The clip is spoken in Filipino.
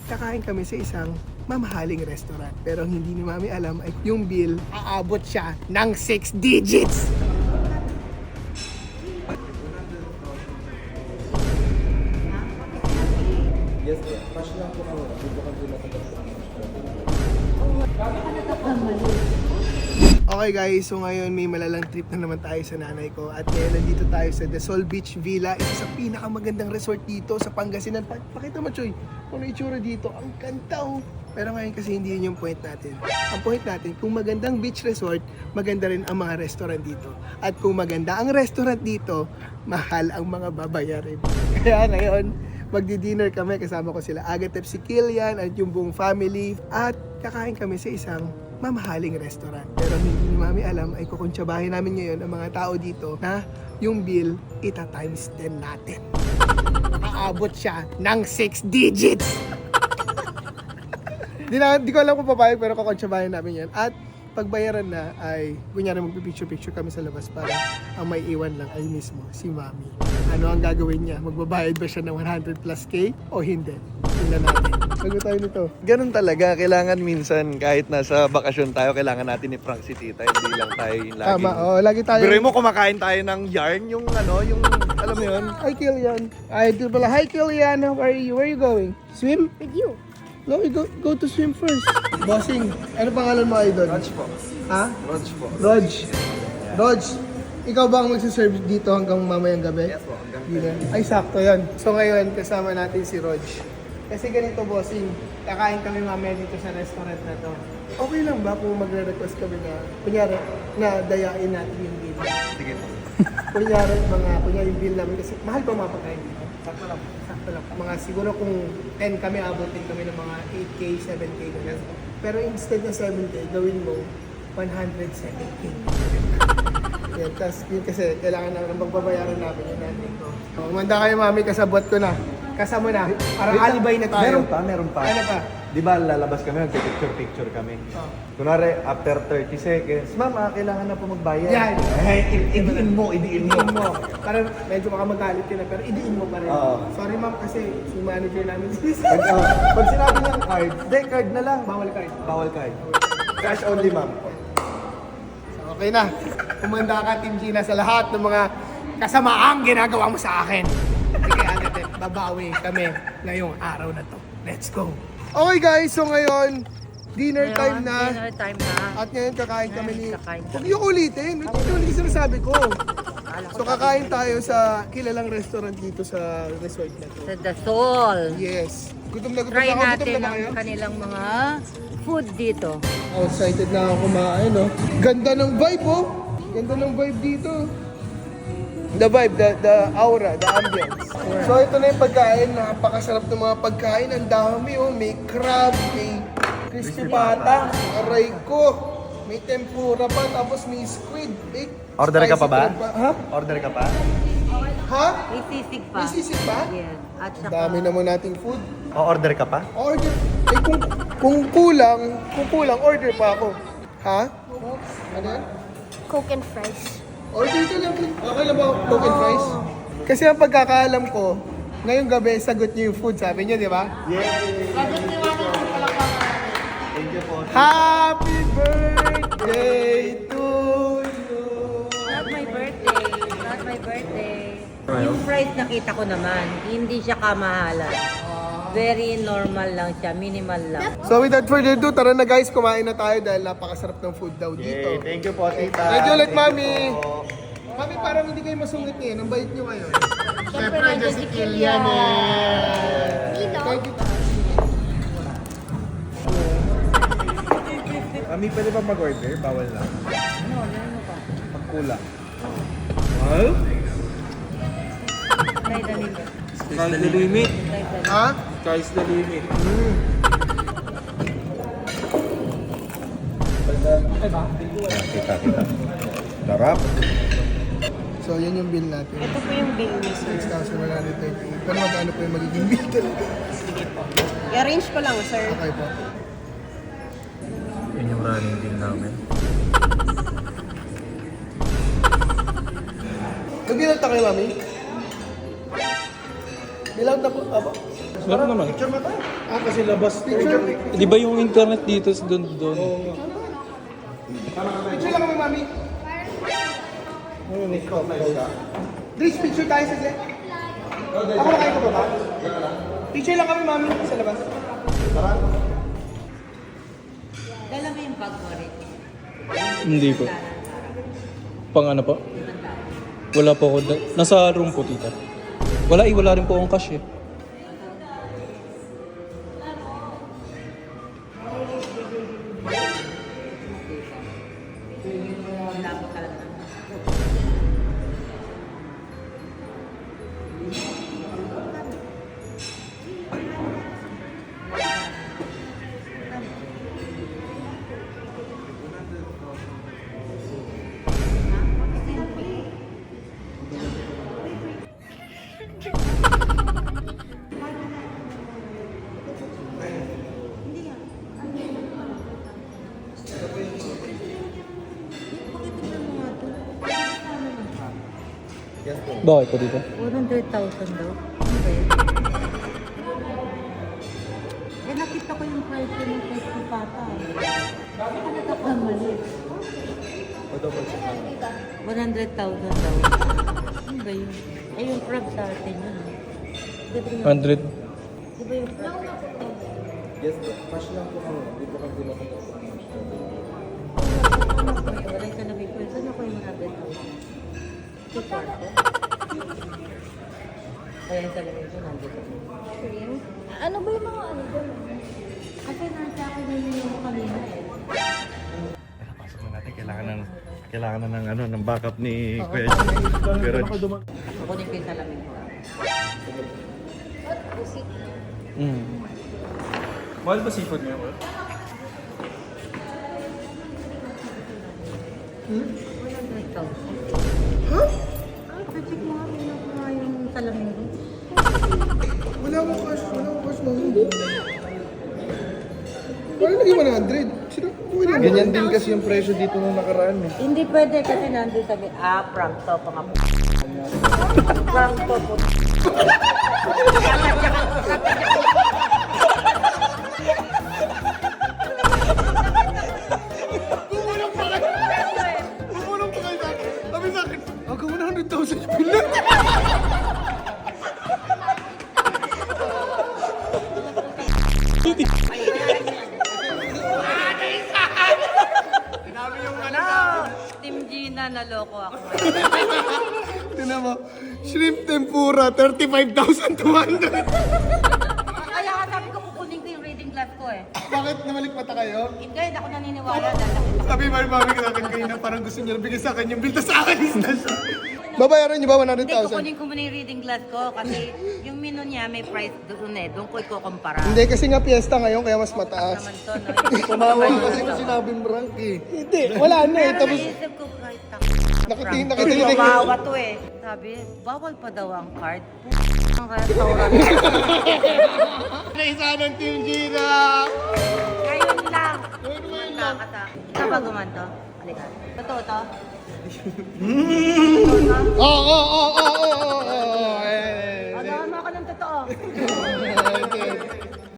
kakain kami sa isang mamahaling restaurant. Pero ang hindi ni Mami alam ay yung bill, aabot siya ng 6 digits! Yes, sir. Cash lang po ako. Dito ka din ako. Okay guys, so ngayon may malalang trip na naman tayo sa nanay ko. At ngayon nandito tayo sa The Sol Beach Villa. Isa sa pinakamagandang resort dito sa Pangasinan. Pakita mo, Choy, kung ano itsura dito. Ang ganda oh. Pero ngayon kasi hindi yun yung point natin. Ang point natin, kung magandang beach resort, maganda rin ang mga restaurant dito. At kung maganda ang restaurant dito, mahal ang mga babayarin. Kaya ngayon, magdi-dinner kami. Kasama ko sila Agatep, si Kilian at yung buong family. At kakain kami sa isang mamahaling restaurant. Pero hindi ni Mami alam ay kukuntsabahin namin ngayon ang mga tao dito na yung bill ita-times 10 natin. Aabot siya ng 6 digits! Di ko alam kung papayag pero kukuntsabahin namin yan. At pagbayaran na ay kunyari magpipicture-picture kami sa labas para ang may iwan lang ay mismo si Mami. Ano ang gagawin niya? Magbabayad ba siya ng 100 plus K o hindi? Tingnan natin. Bago tayo nito. Ganun talaga. Kailangan minsan, kahit nasa bakasyon tayo, kailangan natin i-prank si tita. Hindi lang tayo yung laging... Tama, lagi tayo. Biruin mo, kumakain tayo ng yarn, yung ano, yung, alam mo yun? Hi, Kilian. Ay, ito pala. Hi, Kilian. How are you? Where are you going? Swim? With you. No, we go to swim first. Bossing, ano pangalan mo, Idol? Raj po. Ha? Raj po. Rog. Rog, ikaw ba ang magsaserve dito hanggang mamayang gabi? Yes po, hanggang Hindi na. Ay, sakto yan. So ngayon, kasama natin si Rog. Kasi ganito, bossing, kakain kami mamaya dito sa restaurant na to. Okay lang ba kung magre-request kami na, kunyari, na dayain natin yung bill? Sige po. Kunyari yung bill namin kasi mahal pa mga pagkain dito. Sakto lang. Mga siguro kung 10 kami, abutin kami ng mga 8K, 7K ganyan. Pero instead na 7K, gawin mo 107K. Yan, yun kasi kailangan namin magbabayaran namin yung nanay ko. Umanda kayo, Mami, kasabot ko na. Kasama na. Para alibay na tayo. Meron pa. Ano pa? Di ba lalabas kami, magpipicture-picture kami. Kunwari, after 30 seconds, Mama, kailangan na po magbayad. Yan. Idiin mo. Idiin mo. Parang medyo baka magalit ka na, pero idiin mo pa rin. Oo. Sorry, Ma'am, kasi si manager namin Pag sinabi niyang card, card na lang. bawal card. Bawal card. Cash only, ma'am. So, okay na. Kumanda ka, Team Gina, sa lahat ng mga kasamaang ginagawa mo sa akin. Sige, agad babawi kami ngayong araw na to. Let's go! Okay guys, so ngayon, dinner time na. Dinner time na. At ngayon kakain kami ni... Kakain kami. Huwag niyo ulitin. Huwag niyo ulitin sinasabi ko. So kakain tayo sa kilalang restaurant dito sa resort na to. Sa The Sol. Yes. Gutom na Try ako. Gutom natin na ba ang kayo? kanilang mga food dito. Oh, excited na ako kumain, no? Ganda ng vibe, oh! Ganda ng vibe dito. The vibe, the aura, the ambience. So ito na yung pagkain, napakasarap ng mga pagkain. Ang dami, oh. May crab, may crispy pata, aray ko. May tempura pa, tapos may squid. Order ka pa ba? Ha? Order ka pa? Ha? May sisig pa. May sisig pa? Yes. At Ang saka, dami naman nating food. O order ka pa? Order. Eh kung kulang, order pa ako. Ha? Ano yan? Coke and fries. Order ka lang. Okay lang ba Coke and fries? Kasi ang pagkakaalam ko, ngayong gabi, sagot niyo yung food, sabi niyo, di ba? Yay! Thank you po. Happy birthday to you! not my birthday. Not my birthday. Yung fries nakita ko naman, hindi siya kamahalan. Very normal lang siya, minimal lang. So without further ado, tara na guys, kumain na tayo dahil napakasarap ng food daw Yay! dito. Thank you po, tita. Thank you ulit, Thank Mami. you po. Mami, parang hindi kayo masungit ngayon. Ang bait nyo ngayon. Siyempre, nandiyan si Kilian. Dito. Thank you. Mami, pwede ba mag-order? Bawal lang. Ano pa? Pagkulang. Try the limit. Sky's the limit. Try the limit. Ha? Sky's the limit. Kita. Sarap. So yan yung bill natin. Ito po yung bill ni sir. 6,138. Pero magkano po yung magiging bill talaga? I-arrange ko lang, sir. Okay po. Yun yung running din namin. Magbilang tayo, Mami? Bilang na po. Aba. Meron naman. Picture mo tayo. Kasi labas. Picture. Di ba yung internet dito doon? Picture lang kami, mami. Please, picture tayo sa set. Ako na kayo ko ba? Picture lang kami, mami, sa labas. Dala mo yung bag mo rin. Hindi po. Pang ano po? Wala po ako. Nasa room po, tita. Wala rin po akong cash eh. Wala mo ka lang. Bakit po dito? 100,000 daw. Ano ba yun? Eh, nakita ko yung price ko ng price ko pata. Bakit ka nagkakamali? 100,000 daw. Ano ba yun? Eh, yung crab sa atin yun. Di ba yung- 100. Di ba yung crab? Yes, cash lang po kami. Hindi po kami pinapagod. Wala yung salamin ko. Saan ako yung 100,000? Sa kwarto? Kaya yung salamin ko nandito. Ano ba yung mga ano doon? Kasi nasa akin yung mo kanina eh. Pasok na natin. Kailangan na ng backup ni Kuya Kukunin ko yung salamin ko. Mahal ba seafood niya po? 100,000. Ha? Check mo nga, tingnan ko nga yung salamin ko. Wala akong cash, mami. Paano naging 100? Sino? Okay lang. Ganyan din kasi yung presyo dito nung nakaraan eh. Hindi pwede kasi nandun sabi, prank to, mga prank to po. Bumulong pa kayo sa akin. Sabi sa akin, hanggang 100,000 yung bilang. Team Gina, naloko ako. Tinan mo, shrimp tempura, 35,200. Kaya nga sabi ko, kukunin ko yung reading glass ko eh. Bakit namalikmata kayo? Hindi, hindi ako naniniwala dahil nakita ko. Sabi mami sa akin kanina, parang gusto niya bigay sa akin yung bill, tas sa akin is na siya. Babayaran niyo ba Hindi, 100,000? kukunin ko muna yung reading glass ko kasi yung menu niya may price doon eh. Doon ko ikukumpara. Hindi, kasi nga piyesta ngayon, kaya mas mataas. Naman to, no? Tumawa kasi kung sinabing rank eh. Hindi, wala na eh. Pero Tapos, naisip ko kahit nakitinig. Bawa to eh. Sabi, bawal pa daw ang card. Ang restaurant. Naisa ng Team Gina! Ngayon lang. Gumanda ka ta. Ito ba gumanto? Halika. Totoo to? Oo. Ano ako ng totoo?